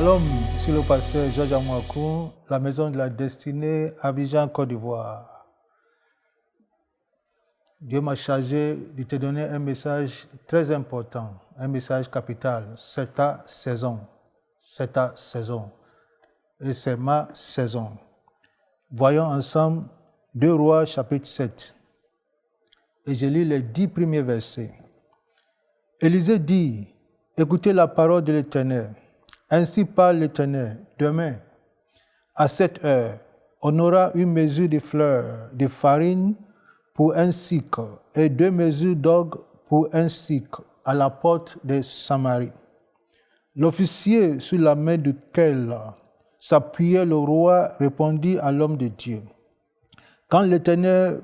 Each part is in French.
Shalom, ici le pasteur Georges Amouakou, la maison de la destinée, Abidjan, Côte d'Ivoire. Dieu m'a chargé de te donner un message très important, un message capital. C'est ta saison. C'est ta saison. Et c'est ma saison. Voyons ensemble 2 Rois chapitre 7. Et je lis les 10 premiers versets. Élisée dit, écoutez la parole de l'Éternel. Ainsi parle l'Éternel, demain, à 7 heures, on aura une mesure de fleurs, de farine pour un cycle et 2 mesures d'orge pour un cycle à la porte de Samarie. L'officier sur la main duquel s'appuyait le roi répondit à l'homme de Dieu. Quand l'Éternel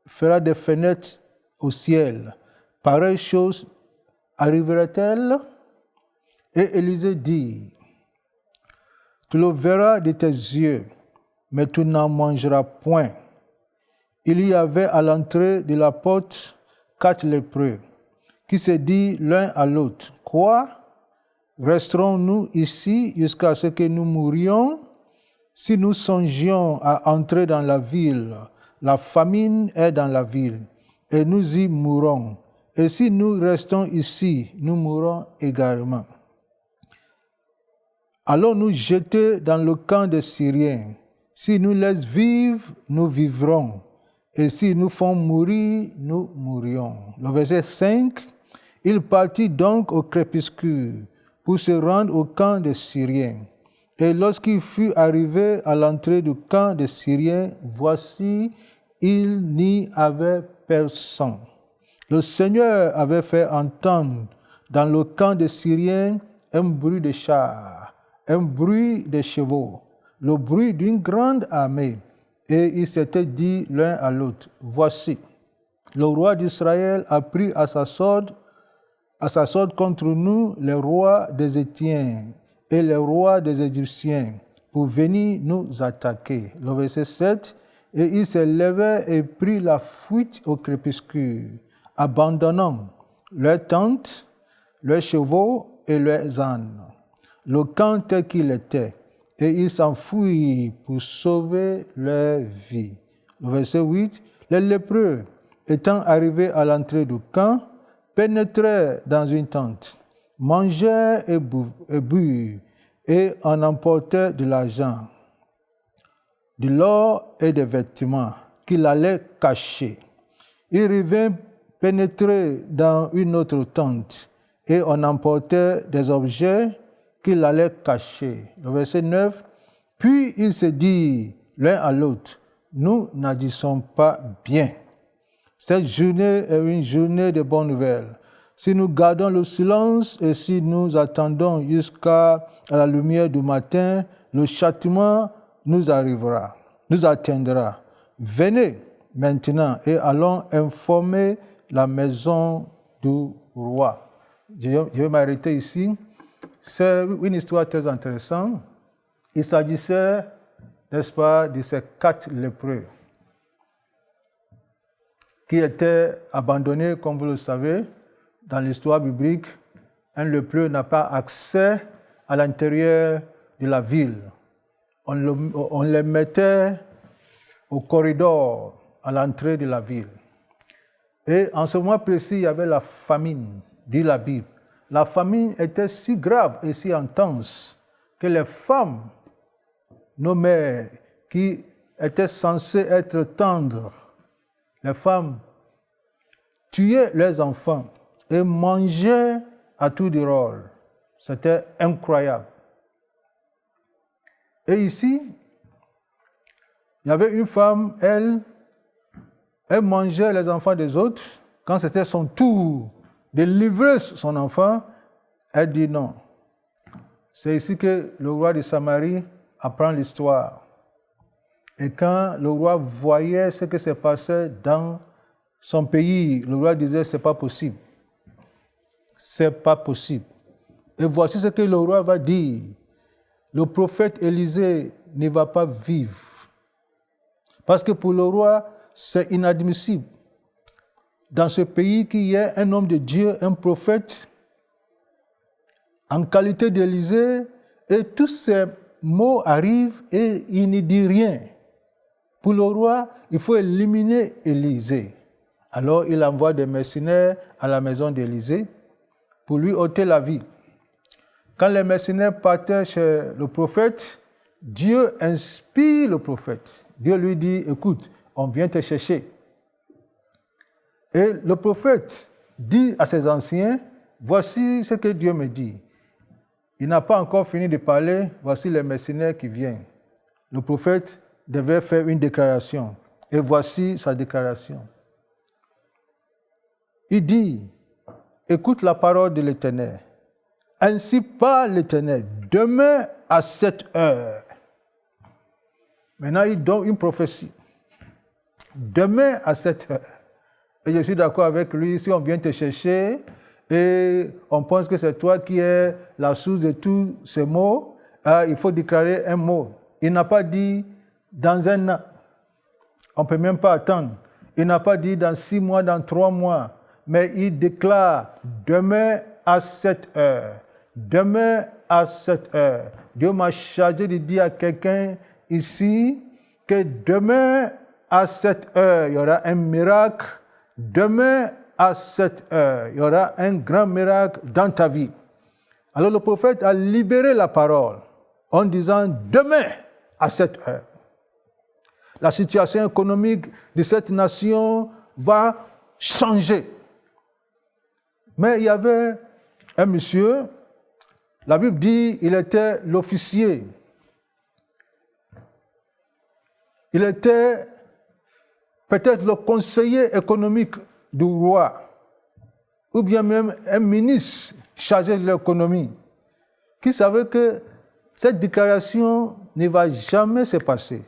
fera des fenêtres au ciel, pareille chose arrivera-t-elle? Et Élisée dit, tu le verras de tes yeux, mais tu n'en mangeras point. Il y avait à l'entrée de la porte 4 lépreux, qui se dirent l'un à l'autre, quoi? Resterons-nous ici jusqu'à ce que nous mourions? Si nous songions à entrer dans la ville, la famine est dans la ville, et nous y mourrons. Et si nous restons ici, nous mourrons également. Allons nous jeter dans le camp des Syriens. Si nous laissons vivre, nous vivrons. Et si nous font mourir, nous mourrions. Le verset 5, il partit donc au crépuscule pour se rendre au camp des Syriens. Et lorsqu'il fut arrivé à l'entrée du camp des Syriens, voici, il n'y avait personne. Le Seigneur avait fait entendre dans le camp des Syriens un bruit de chars, un bruit de chevaux, le bruit d'une grande armée. Et ils s'étaient dit l'un à l'autre, voici, le roi d'Israël a pris à sa sorte contre nous les rois des Hétiens et les rois des Égyptiens pour venir nous attaquer. Le verset 7, et ils se levaient et prirent la fuite au crépuscule, abandonnant leurs tentes, leurs chevaux et leurs ânes. Le camp tel qu'il était, et ils s'enfuirent pour sauver leur vie. Le verset 8, les lépreux, étant arrivés à l'entrée du camp, pénétrèrent dans une tente, mangèrent et burent, et en emportèrent de l'argent, de l'or et des vêtements qu'il allait cacher. Ils revinrent pénétrer dans une autre tente, et on emportait des objets qu'il allait cacher. Le verset 9, puis ils se dirent l'un à l'autre, nous n'agissons pas bien. Cette journée est une journée de bonnes nouvelles. Si nous gardons le silence et si nous attendons jusqu'à la lumière du matin, le châtiment nous atteindra. Venez maintenant et allons informer la maison du roi. Je vais m'arrêter ici. C'est une histoire très intéressante. Il s'agissait, n'est-ce pas, de ces 4 lépreux qui étaient abandonnés, comme vous le savez, dans l'histoire biblique. Un lépreux n'a pas accès à l'intérieur de la ville. On les mettait au corridor à l'entrée de la ville. Et en ce moment précis, il y avait la famine, dit la Bible. La famine était si grave et si intense que les femmes, nos mères, qui étaient censées être tendres, les femmes tuaient leurs enfants et mangeaient à tour de rôle. C'était incroyable. Et ici, il y avait une femme, elle mangeait les enfants des autres. Quand c'était son tour de livrer son enfant, elle dit non. C'est ici que le roi de Samarie apprend l'histoire. Et quand le roi voyait ce que se passait dans son pays, le roi disait, c'est pas possible. C'est pas possible. Et voici ce que le roi va dire. Le prophète Élisée ne va pas vivre. Parce que pour le roi, c'est inadmissible. Dans ce pays, qu'il y ait un homme de Dieu, un prophète, en qualité d'Élisée, Et tous ces mots arrivent et il ne dit rien. Pour le roi, il faut éliminer Élisée. Alors il envoie des mercenaires à la maison d'Élisée pour lui ôter la vie. Quand les mercenaires partaient chez le prophète, Dieu inspire le prophète. Dieu lui dit, écoute, on vient te chercher. Et le prophète dit à ses anciens, voici ce que Dieu me dit. Il n'a pas encore fini de parler, voici les mercenaires qui viennent. Le prophète devait faire une déclaration. Et voici sa déclaration. Il dit, écoute la parole de l'Éternel. Ainsi parle l'Éternel, demain à 7 heures. Maintenant, il donne une prophétie. Demain à 7 heures. Et je suis d'accord avec lui, si on vient te chercher et on pense que c'est toi qui es la source de tous ces mots, il faut déclarer un mot. Il n'a pas dit dans un an. On ne peut même pas attendre. Il n'a pas dit dans 6 mois, dans 3 mois. Mais il déclare demain à 7 heures. Demain à 7 heures. Dieu m'a chargé de dire à quelqu'un ici que demain à 7 heures, il y aura un miracle. Demain à 7 heures, il y aura un grand miracle dans ta vie. Alors le prophète a libéré la parole en disant demain à 7 heures. La situation économique de cette nation va changer. Mais il y avait un monsieur, la Bible dit il était l'officier. Il était peut-être le conseiller économique du roi, ou bien même un ministre chargé de l'économie, qui savait que cette déclaration ne va jamais se passer.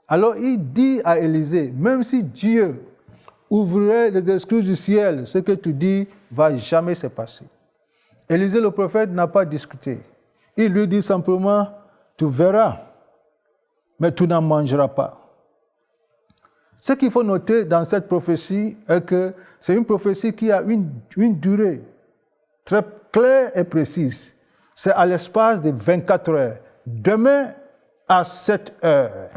Alors il dit à Élisée, même si Dieu ouvrirait les escluses du ciel, ce que tu dis ne va jamais se passer. Élisée le prophète n'a pas discuté. Il lui dit simplement, tu verras, mais tu n'en mangeras pas. Ce qu'il faut noter dans cette prophétie est que c'est une prophétie qui a une durée très claire et précise. C'est à l'espace de 24 heures. Demain à 7 heures.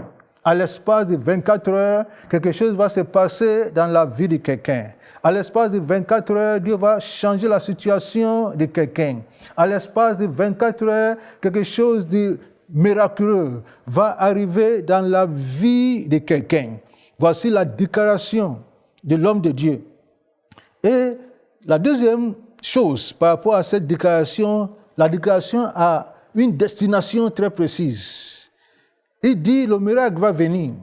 À l'espace de 24 heures, quelque chose va se passer dans la vie de quelqu'un. À l'espace de 24 heures, Dieu va changer la situation de quelqu'un. À l'espace de 24 heures, quelque chose de miraculeux va arriver dans la vie de quelqu'un. Voici la déclaration de l'homme de Dieu. Et la deuxième chose par rapport à cette déclaration, la déclaration a une destination très précise. Il dit, le miracle va venir.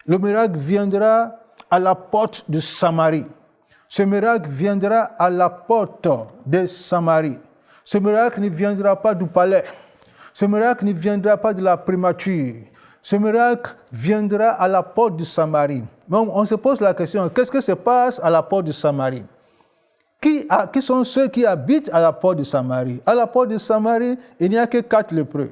Le miracle viendra à la porte de Samarie. Ce miracle viendra à la porte de Samarie. Ce miracle ne viendra pas du palais. Ce miracle ne viendra pas de la primature. Ce miracle viendra à la porte de Samarie. Donc, on se pose la question, qu'est-ce qui se passe à la porte de Samarie? Qui sont ceux qui habitent à la porte de Samarie? À la porte de Samarie, il n'y a que 4 lépreux.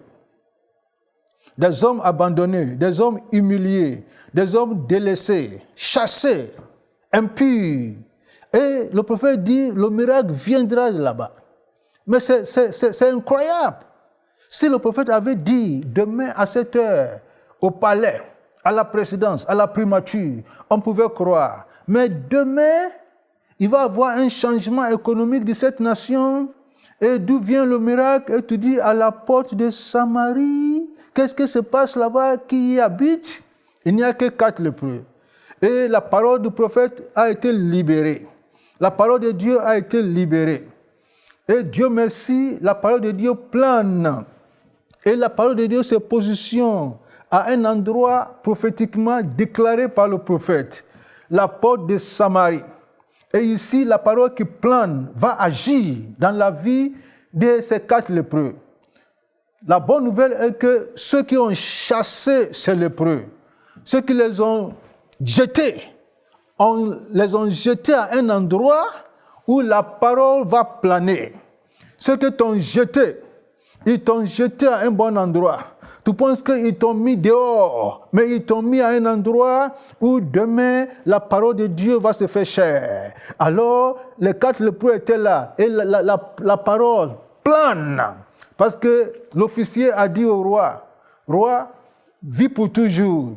Des hommes abandonnés, des hommes humiliés, des hommes délaissés, chassés, impurs. Et le prophète dit, le miracle viendra de là-bas. Mais c'est incroyable. Si le prophète avait dit, demain à 7 heures, au palais, à la présidence, à la primature, on pouvait croire. Mais demain, il va y avoir un changement économique de cette nation. Et d'où vient le miracle? Et tu dis, à la porte de Samarie, qu'est-ce qui se passe là-bas? Qui y habite? Il n'y a que 4 lépreux. Et la parole du prophète a été libérée. La parole de Dieu a été libérée. Et Dieu merci, la parole de Dieu plane. Et la parole de Dieu se positionne à un endroit prophétiquement déclaré par le prophète, la porte de Samarie. Et ici, la parole qui plane va agir dans la vie de ces 4 lépreux. La bonne nouvelle est que ceux qui ont chassé ces lépreux, ceux qui les ont jetés, les ont jetés à un endroit où la parole va planer. Ceux qui t'ont jeté, ils t'ont jeté à un bon endroit. Tu penses qu'ils t'ont mis dehors, mais ils t'ont mis à un endroit où demain, la parole de Dieu va se faire chair. Alors, les 4 lépreux étaient là, et la parole plane. Parce que l'officier a dit au roi, roi, vis pour toujours.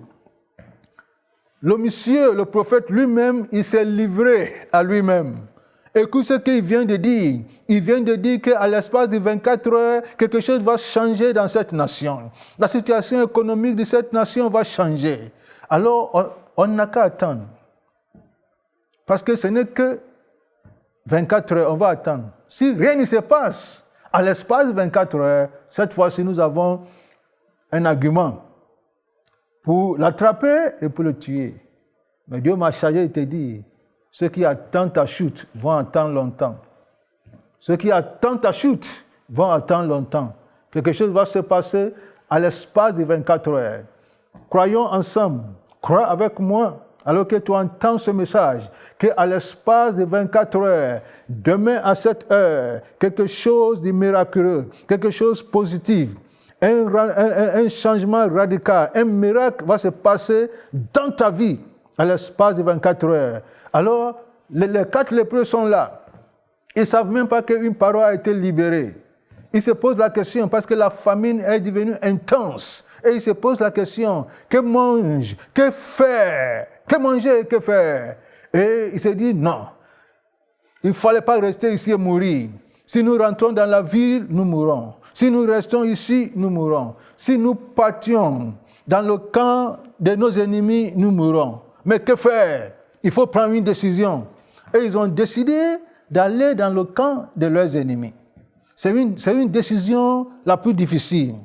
Le monsieur, le prophète lui-même, il s'est livré à lui-même. Écoute ce qu'il vient de dire. Il vient de dire qu'à l'espace de 24 heures, quelque chose va changer dans cette nation. La situation économique de cette nation va changer. Alors, on n'a qu'à attendre. Parce que ce n'est que 24 heures, on va attendre. Si rien ne se passe, à l'espace de 24 heures, cette fois-ci, nous avons un argument pour l'attraper et pour le tuer. Mais Dieu m'a chargé de te dire, ceux qui attendent ta chute vont attendre longtemps. Ceux qui attendent ta chute vont attendre longtemps. Quelque chose va se passer à l'espace de 24 heures. Croyons ensemble, crois avec moi, alors que tu entends ce message, qu'à l'espace de 24 heures, demain à cette heure, quelque chose de miraculeux, quelque chose de positif, un changement radical, un miracle va se passer dans ta vie à l'espace de 24 heures. Alors, les 4 lépreux sont là. Ils ne savent même pas qu'une parole a été libérée. Ils se posent la question parce que la famine est devenue intense. Et ils se posent la question, que mange, que faire, que manger, que faire. Et ils se disent, non, il ne fallait pas rester ici et mourir. Si nous rentrons dans la ville, nous mourrons. Si nous restons ici, nous mourrons. Si nous partions dans le camp de nos ennemis, nous mourrons. Mais que faire? Il faut prendre une décision. Et ils ont décidé d'aller dans le camp de leurs ennemis. C'est une décision la plus difficile.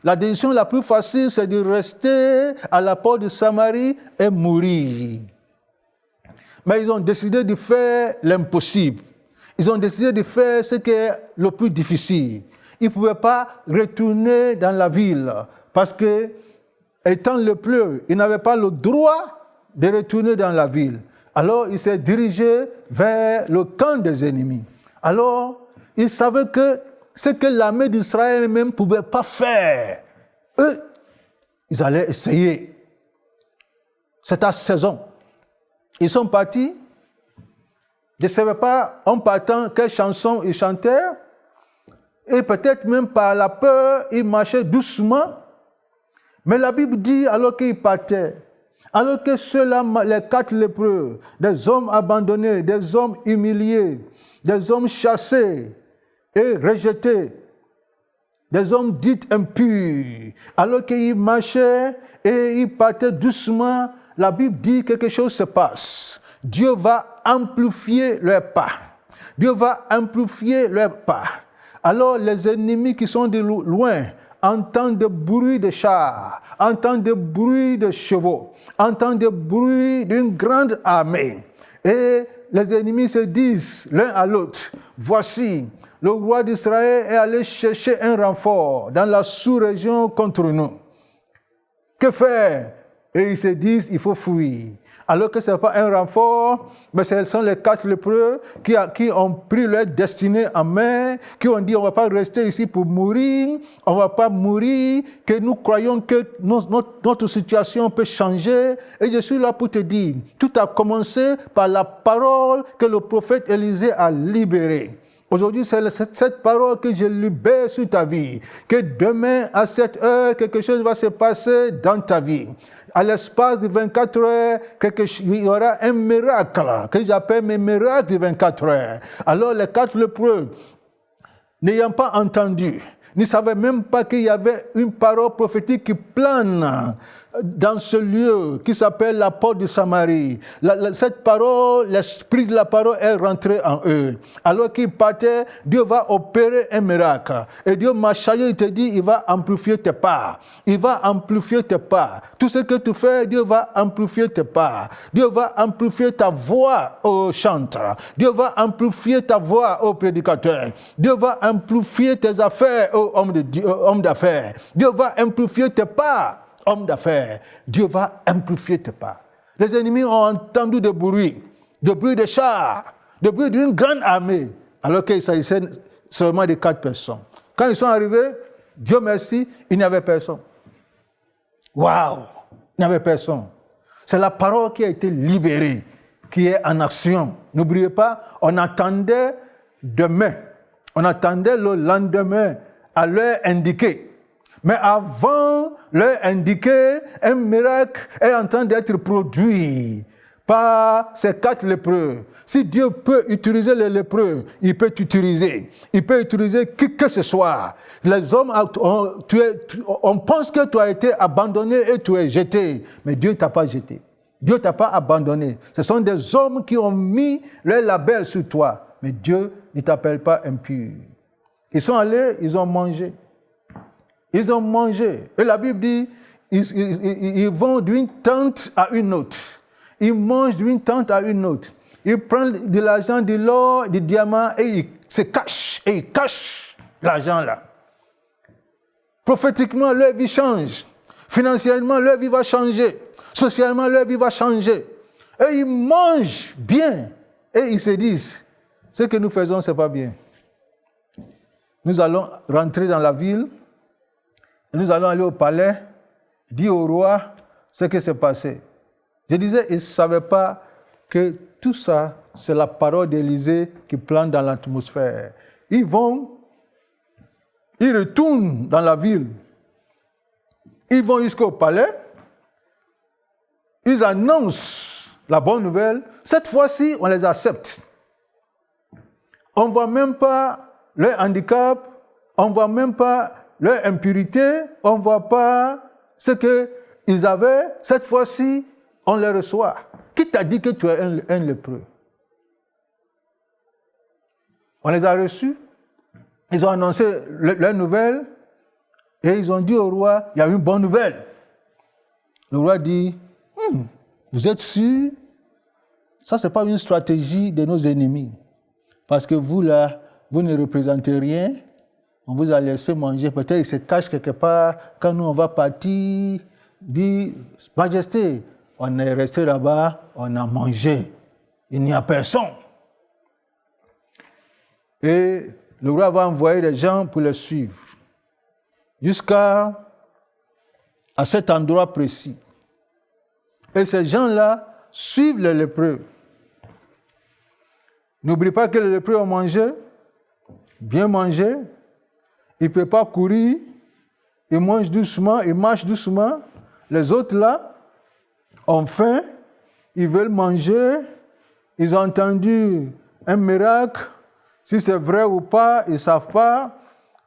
La décision la plus facile, c'est de rester à la porte de Samarie et mourir. Mais ils ont décidé de faire l'impossible. Ils ont décidé de faire ce qui est le plus difficile. Ils ne pouvaient pas retourner dans la ville parce que, étant lépreux, ils n'avaient pas le droit de retourner dans la ville. Alors, ils s'est dirigé vers le camp des ennemis. Alors, ils savaient que ce que l'armée d'Israël même ne pouvait pas faire, eux, ils allaient essayer. C'est à saison. Ils sont partis. Je ne savais pas, en partant, quelle chanson ils chantèrent. Et peut-être même par la peur, ils marchaient doucement. Mais la Bible dit, alors qu'ils partaient, alors que ceux-là, les 4 lépreux, des hommes abandonnés, des hommes humiliés, des hommes chassés et rejetés, des hommes dits impurs, alors qu'ils marchaient et ils partaient doucement, la Bible dit que quelque chose se passe. Dieu va amplifier leurs pas. Dieu va amplifier leurs pas. Alors les ennemis qui sont de loin entendent le bruit de chars, entendent le bruit de chevaux, entendent le bruit d'une grande armée. Et les ennemis se disent l'un à l'autre, voici, le roi d'Israël est allé chercher un renfort dans la sous-région contre nous. Que faire? Et ils se disent, il faut fuir. Alors que ce n'est pas un renfort, mais ce sont les 4 lépreux qui ont pris leur destinée en main, qui ont dit, on ne va pas rester ici pour mourir, on ne va pas mourir, que nous croyons que notre situation peut changer. Et je suis là pour te dire, tout a commencé par la parole que le prophète Élisée a libérée. Aujourd'hui, c'est cette parole que je libère sur ta vie. Que demain, à cette heure, quelque chose va se passer dans ta vie. À l'espace de 24 heures, il y aura un miracle que j'appelle mes miracles de 24 heures. Alors, les 4 lépreux, n'ayant pas entendu, ne savaient même pas qu'il y avait une parole prophétique qui plane dans ce lieu qui s'appelle la porte de Samarie. Cette parole, l'esprit de la parole est rentré en eux. Alors qu'ils partaient, Dieu va opérer un miracle. Et Dieu m'a chargé, il te dit, il va amplifier tes pas. Il va amplifier tes pas. Tout ce que tu fais, Dieu va amplifier tes pas. Dieu va amplifier ta voix au chanteur. Dieu va amplifier ta voix au prédicateur. Dieu va amplifier tes affaires au homme d'affaires. Dieu va amplifier tes pas. Homme d'affaires, Dieu va amplifier tes pas. Les ennemis ont entendu des bruits de chars, des bruits d'une grande armée, alors qu'il s'agissait seulement de 4 personnes. Quand ils sont arrivés, Dieu merci, il n'y avait personne. Waouh! Il n'y avait personne. C'est la parole qui a été libérée, qui est en action. N'oubliez pas, on attendait demain, on attendait le lendemain à leur indiquer. Mais avant leur indiquer, un miracle est en train d'être produit par ces 4 lépreux. Si Dieu peut utiliser les lépreux, il peut t'utiliser. Il peut utiliser qui que ce soit. Les hommes, on pense que tu as été abandonné et tu es jeté. Mais Dieu ne t'a pas jeté. Dieu ne t'a pas abandonné. Ce sont des hommes qui ont mis leur label sur toi. Mais Dieu ne t'appelle pas impur. Ils sont allés, ils ont mangé. Ils ont mangé. Et la Bible dit, ils vont d'une tente à une autre. Ils mangent d'une tente à une autre. Ils prennent de l'argent, de l'or, des diamants et ils se cachent. Et ils cachent l'argent là. Prophétiquement, leur vie change. Financièrement, leur vie va changer. Socialement, leur vie va changer. Et ils mangent bien. Et ils se disent, ce que nous faisons, ce n'est pas bien. Nous allons rentrer dans la ville. Et nous allons aller au palais, dire au roi ce qui s'est passé. Je disais, ils ne savaient pas que tout ça, c'est la parole d'Élisée qui plane dans l'atmosphère. Ils retournent dans la ville. Ils vont jusqu'au palais. Ils annoncent la bonne nouvelle. Cette fois-ci, on les accepte. On ne voit même pas leur handicap. On ne voit même pas leur impurité. On ne voit pas ce qu'ils avaient. Cette fois-ci, on les reçoit. Qui t'a dit que tu es un lépreux? On les a reçus. Ils ont annoncé leur nouvelle. Et ils ont dit au roi, il y a une bonne nouvelle. Le roi dit, vous êtes sûr? Ça, ce n'est pas une stratégie de nos ennemis. Parce que vous, là, vous ne représentez rien. On vous a laissé manger. Peut-être ils se cachent quelque part. Quand nous, on va partir, dit, Majesté, on est resté là-bas, on a mangé. Il n'y a personne. Et le roi va envoyer des gens pour les suivre. Jusqu'à cet endroit précis. Et ces gens-là suivent les lépreux. N'oublie pas que les lépreux ont mangé, bien mangé. Ils ne peuvent pas courir. Ils mangent doucement, ils marchent doucement. Les autres là ont faim, ils veulent manger. Ils ont entendu un miracle. Si c'est vrai ou pas, ils ne savent pas.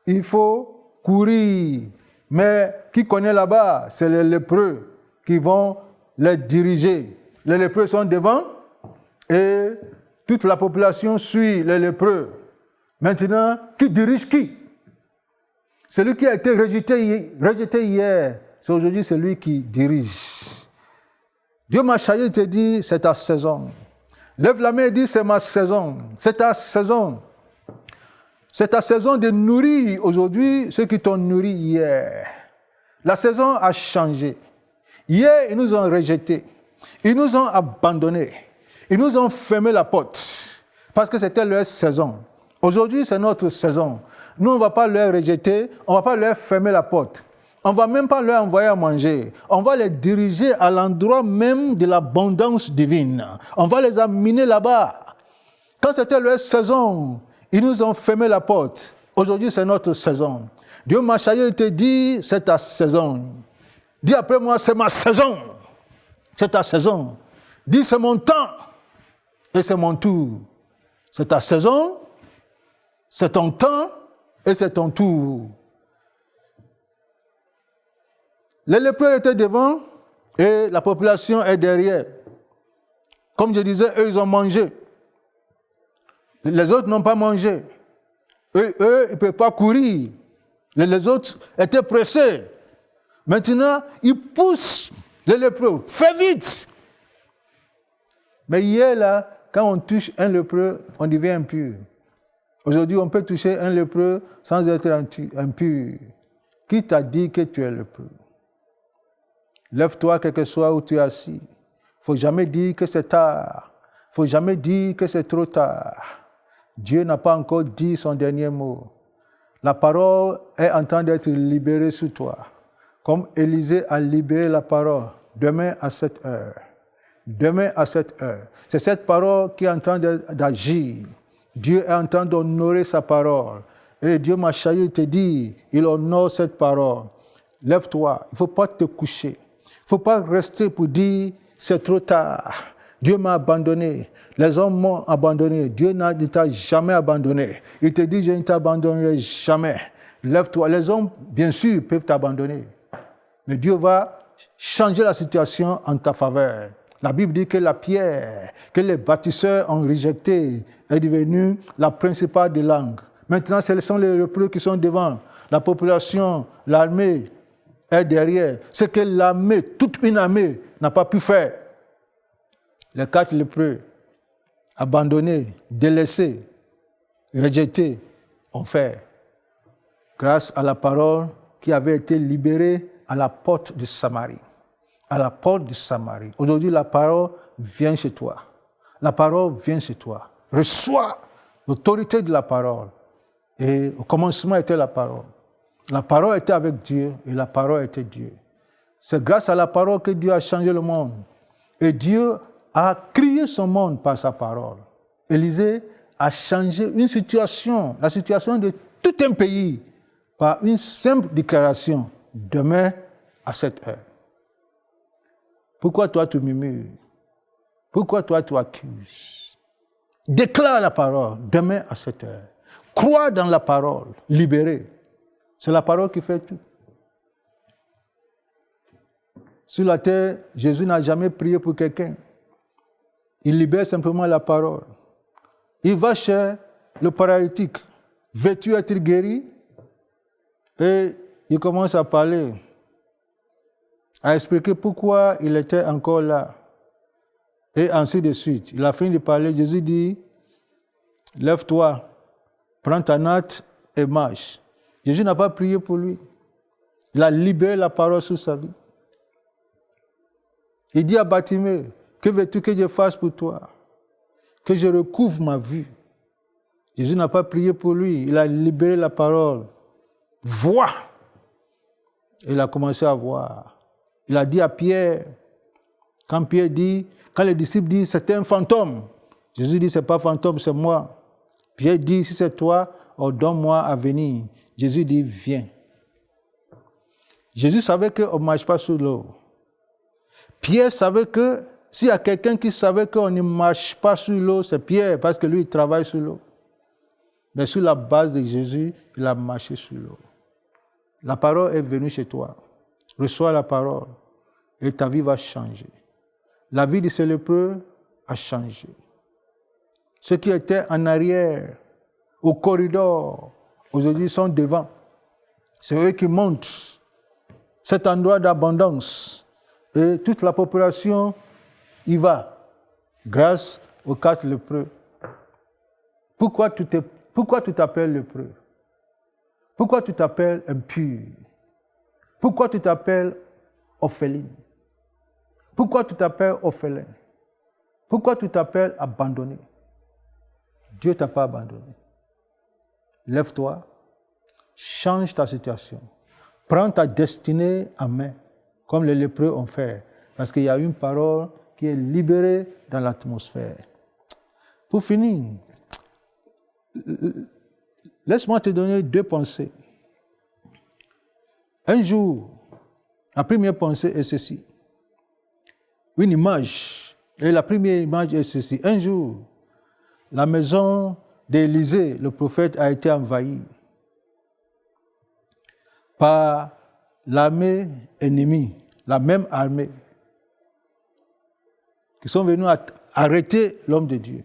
Il faut courir. Mais qui connaît là-bas? C'est les lépreux qui vont les diriger. Les lépreux sont devant et toute la population suit les lépreux. Maintenant, qui dirige qui? Celui qui a été rejeté hier, c'est aujourd'hui celui qui dirige. Dieu m'a chargé de te dire, c'est ta saison. Lève la main et dis, c'est ma saison. C'est ta saison. C'est ta saison de nourrir aujourd'hui ceux qui t'ont nourri hier. La saison a changé. Hier, ils nous ont rejetés. Ils nous ont abandonnés. Ils nous ont fermé la porte. Parce que c'était leur saison. Aujourd'hui, c'est notre saison. Nous, on ne va pas leur rejeter. On ne va pas leur fermer la porte. On ne va même pas leur envoyer à manger. On va les diriger à l'endroit même de l'abondance divine. On va les amener là-bas. Quand c'était leur saison, ils nous ont fermé la porte. Aujourd'hui, c'est notre saison. Dieu m'a chargé de te dire, c'est ta saison. Dis après moi, c'est ma saison. C'est ta saison. Dis, c'est mon temps. Et c'est mon tour. C'est ta saison. C'est ton temps. Et c'est ton tour. Les lépreux étaient devant et la population est derrière. Comme je disais, eux, ils ont mangé. Les autres n'ont pas mangé. Eux, ils ne peuvent pas courir. Les autres étaient pressés. Maintenant, ils poussent les lépreux. Fais vite! Mais hier, là, quand on touche un lépreux, on devient impur. Aujourd'hui, on peut toucher un lépreux sans être impur. Qui t'a dit que tu es lépreux? Lève-toi, quel que soit où tu es assis. Il ne faut jamais dire que c'est tard. Il ne faut jamais dire que c'est trop tard. Dieu n'a pas encore dit son dernier mot. La parole est en train d'être libérée sur toi. Comme Élisée a libéré la parole. Demain à cette heure. Demain à cette heure. C'est cette parole qui est en train d'agir. Dieu est en train d'honorer sa parole. Et Dieu m'a chargé, il te dit, il honore cette parole. Lève-toi, il ne faut pas te coucher. Il ne faut pas rester pour dire, c'est trop tard. Dieu m'a abandonné. Les hommes m'ont abandonné. Dieu ne t'a jamais abandonné. Il te dit, je ne t'abandonnerai jamais. Lève-toi. Les hommes, bien sûr, peuvent t'abandonner. Mais Dieu va changer la situation en ta faveur. La Bible dit que la pierre que les bâtisseurs ont rejetée est devenue la principale des langues. Maintenant, ce sont les lépreux qui sont devant. La population, l'armée est derrière. Ce que l'armée, toute une armée, n'a pas pu faire. Les 4 lépreux, abandonnés, délaissés, rejetés, ont fait. Grâce à la parole qui avait été libérée à la porte de Samarie. À la porte de Samarie. Aujourd'hui, la parole vient chez toi. La parole vient chez toi. Reçois l'autorité de la parole. Et au commencement était la parole. La parole était avec Dieu et la parole était Dieu. C'est grâce à la parole que Dieu a changé le monde. Et Dieu a créé son monde par sa parole. Élisée a changé une situation, la situation de tout un pays, par une simple déclaration. Demain, à cette heure. Pourquoi toi tu murmures? Pourquoi toi tu accuses? Déclare la parole, demain à cette heure. Crois dans la parole, libéré. C'est la parole qui fait tout. Sur la terre, Jésus n'a jamais prié pour quelqu'un. Il libère simplement la parole. Il va chez le paralytique. Veux-tu être guéri? Et il commence à parler, à expliquer pourquoi il était encore là. Et ainsi de suite. Il a fini de parler. Jésus dit, lève-toi, prends ta natte et marche. Jésus n'a pas prié pour lui. Il a libéré la parole sur sa vie. Il dit à Bartimée, que veux-tu que je fasse pour toi? Que je recouvre ma vue. Jésus n'a pas prié pour lui. Il a libéré la parole. Vois. Et il a commencé à voir. Il a dit à Pierre, quand les disciples disent c'est un fantôme, Jésus dit c'est pas fantôme, c'est moi. Pierre dit si c'est toi, ordonne-moi à venir. Jésus dit viens. Jésus savait qu'on ne marche pas sur l'eau. Pierre savait que s'il y a quelqu'un qui savait qu'on ne marche pas sur l'eau, c'est Pierre, parce que lui il travaille sur l'eau. Mais sur la base de Jésus, il a marché sur l'eau. La parole est venue chez toi. Reçois la parole et ta vie va changer. La vie de ces lépreux a changé. Ceux qui étaient en arrière, au corridor, aujourd'hui sont devant. C'est eux qui montent cet endroit d'abondance. Et toute la population y va, grâce aux 4 lépreux. Pourquoi tu t'appelles lépreux? Pourquoi tu t'appelles impur? Pourquoi tu t'appelles orpheline? Pourquoi tu t'appelles orphelin? Pourquoi tu t'appelles abandonné? Dieu ne t'a pas abandonné. Lève-toi, change ta situation. Prends ta destinée en main, comme les lépreux ont fait. Parce qu'il y a une parole qui est libérée dans l'atmosphère. Pour finir, laisse-moi te donner 2 pensées. Un jour, la première pensée est ceci. Une image. Et la première image est ceci. Un jour, la maison d'Élisée, le prophète, a été envahie par l'armée ennemie, la même armée, qui sont venus arrêter l'homme de Dieu.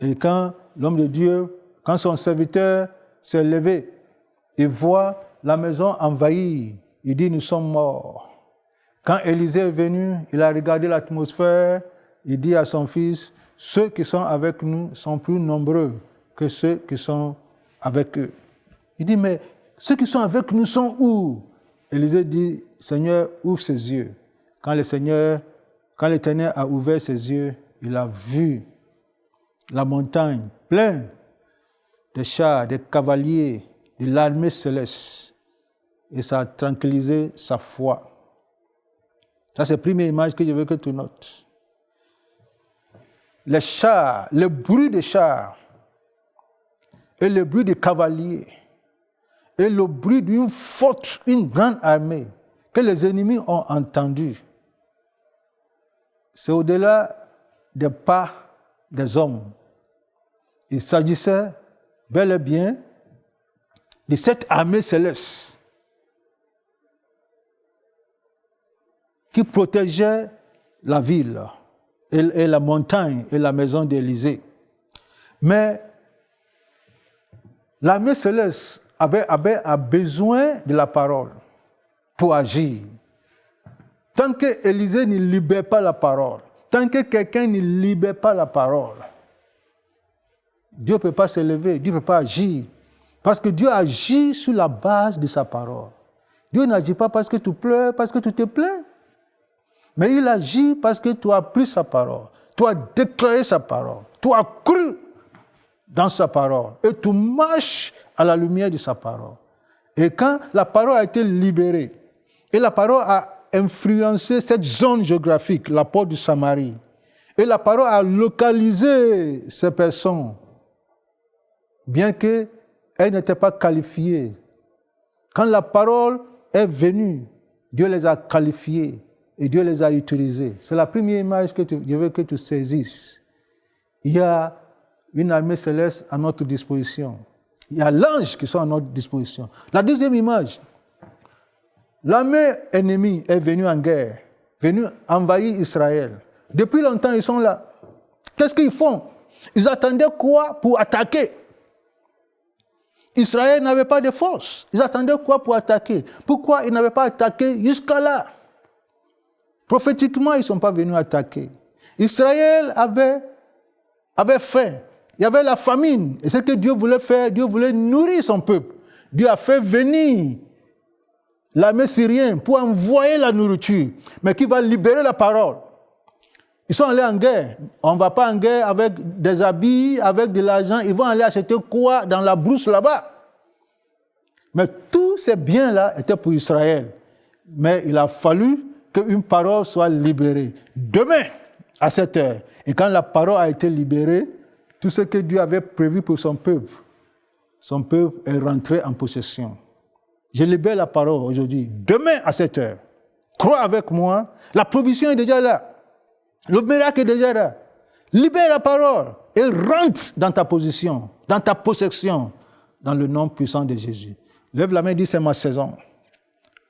Et quand l'homme de Dieu, quand son serviteur s'est levé, il voit la maison envahie, il dit, nous sommes morts. Quand Élisée est venu, il a regardé l'atmosphère, il dit à son fils, ceux qui sont avec nous sont plus nombreux que ceux qui sont avec eux. Il dit, mais ceux qui sont avec nous sont où? Élisée dit, Seigneur, ouvre ses yeux. Quand l'Éternel a ouvert ses yeux, il a vu la montagne pleine de chars, de cavaliers, de l'armée céleste. Et ça a tranquillisé sa foi. Ça, c'est la première image que je veux que tu notes. Les chars, le bruit des chars et le bruit des cavaliers et le bruit d'une forte, une grande armée que les ennemis ont entendu. C'est au-delà des pas des hommes. Il s'agissait bel et bien de cette armée céleste qui protégeait la ville et la montagne et la maison d'Élysée. Mais l'armée céleste avait besoin de la parole pour agir. Tant que Élysée ne libère pas la parole, tant que quelqu'un ne libère pas la parole, Dieu ne peut pas s'élever, Dieu ne peut pas agir. Parce que Dieu agit sur la base de sa parole. Dieu n'agit pas parce que tu pleures, parce que tu te plains. Mais il agit parce que tu as pris sa parole, tu as déclaré sa parole, tu as cru dans sa parole et tu marches à la lumière de sa parole. Et quand la parole a été libérée, et la parole a influencé cette zone géographique, la porte de Samarie, et la parole a localisé ces personnes, bien qu'elles n'étaient pas qualifiées. Quand la parole est venue, Dieu les a qualifiées et Dieu les a utilisées. C'est la première image que je veux que tu saisisses. Il y a une armée céleste à notre disposition. Il y a l'ange qui sont à notre disposition. La deuxième image, l'armée ennemie est venue en guerre, venue envahir Israël. Depuis longtemps, ils sont là. Qu'est-ce qu'ils font? Ils attendaient quoi pour attaquer? Israël n'avait pas de force. Ils attendaient quoi pour attaquer? Pourquoi ils n'avaient pas attaqué jusqu'à là? Prophétiquement, ils ne sont pas venus attaquer. Israël avait faim. Il y avait la famine. Et ce que Dieu voulait faire, Dieu voulait nourrir son peuple. Dieu a fait venir l'armée syrienne pour envoyer la nourriture, mais qui va libérer la parole. Ils sont allés en guerre. On ne va pas en guerre avec des habits, avec de l'argent. Ils vont aller acheter quoi dans la brousse là-bas? Mais tous ces biens-là étaient pour Israël. Mais il a fallu qu'une parole soit libérée. Demain, à 7 heures. Et quand la parole a été libérée, tout ce que Dieu avait prévu pour son peuple est rentré en possession. Je libère la parole aujourd'hui. Demain, à 7 heures. Crois avec moi, la provision est déjà là. Le miracle est déjà là. Libère la parole et rentre dans ta position, dans ta possession, dans le nom puissant de Jésus. Lève la main et dis, c'est ma saison.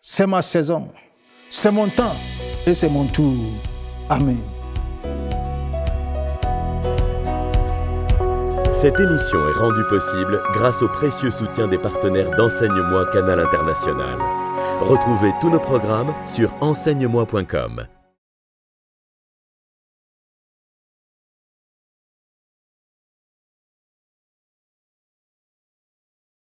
C'est ma saison. C'est mon temps et c'est mon tour. Amen. Cette émission est rendue possible grâce au précieux soutien des partenaires d'Enseigne-moi Canal International. Retrouvez tous nos programmes sur enseigne-moi.com.